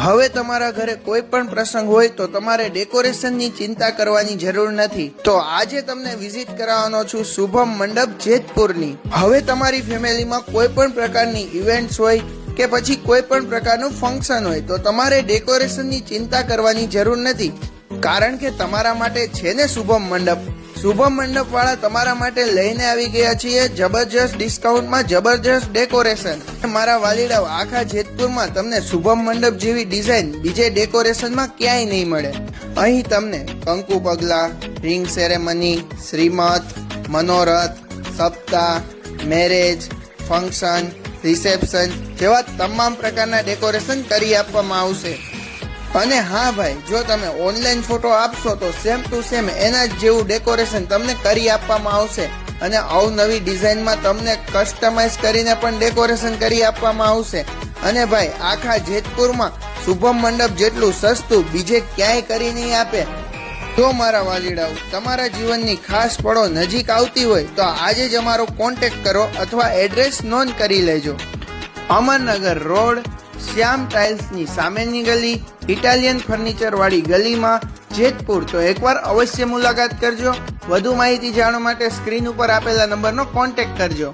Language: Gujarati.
હવે તમારા ઘરે કોઈ પણ પ્રસંગ હોય તો તમારે ડેકોરેશનની ચિંતા કરવાની જરૂર નથી. તો આજે તમને વિઝિટ કરાવવાનો છું શુભમ મંડપ જેતપુરની. હવે તમારી ફેમિલીમાં કોઈ પણ પ્રકારની ઇવેન્ટ્સ હોય કે પછી કોઈ પણ પ્રકારનું ફંક્શન હોય તો તમારે ડેકોરેશનની ચિંતા કરવાની જરૂર નથી, કારણ કે તમારા માટે છે ને શુભમ મંડપ. શુભમ મંડપ વાળા તમારા માટે લઈને આવી ગયા છીએ જબરજસ્ત ડિસ્કાઉન્ટમાં જબરજસ્ત ડેકોરેશન. મારા વાલીડાઓ, આખા જેતપુરમાં તમને શુભમ મંડપ જેવી ડિઝાઇન બીજે ડેકોરેશનમાં ક્યાંય નહીં મળે. અહીં તમને કંકુ પગલા, રિંગ સેરેમની, શ્રીમત, મનોરથ, સપ્તાહ, મેરેજ, ફંક્શન, રિસેપ્શન જેવા તમામ પ્રકારના ડેકોરેશન કરી આપવામાં આવશે. અને હા ભાઈ, જો તમે ઓનલાઈન ફોટો આપશો તો સેમ ટુ સેમ એના જ જેવું ડેકોરેશન તમને કરી આપવામાં આવશે. અને અવનવી ડિઝાઇનમાં તમને કસ્ટમાઇઝ કરીને પણ ડેકોરેશન કરી આપવામાં આવશે. અને ભાઈ, આખા જેતપુરમાં શુભમ મંડપ જેટલું સસ્તું બીજે ક્યાંય કરી નહીં આપે. તો મારા વાલીડાઓ, તમારા જીવનની ખાસ પળો નજીક આવતી હોય તો આજે જ અમારો કોન્ટેક્ટ કરો અથવા એડ્રેસ નોંધ કરી લેજો. અમરનગર રોડ, શ્યામ ટાઇલ્સની સામેની ગલી, ઇટાલિયન ફર્નિચર વાળી ગલીમાં, જેતપુર. તો એકવાર અવશ્ય મુલાકાત કરજો. વધુ માહિતી જાણવા માટે સ્ક્રીન ઉપર આપેલા નંબરનો કોન્ટેક્ટ કરજો.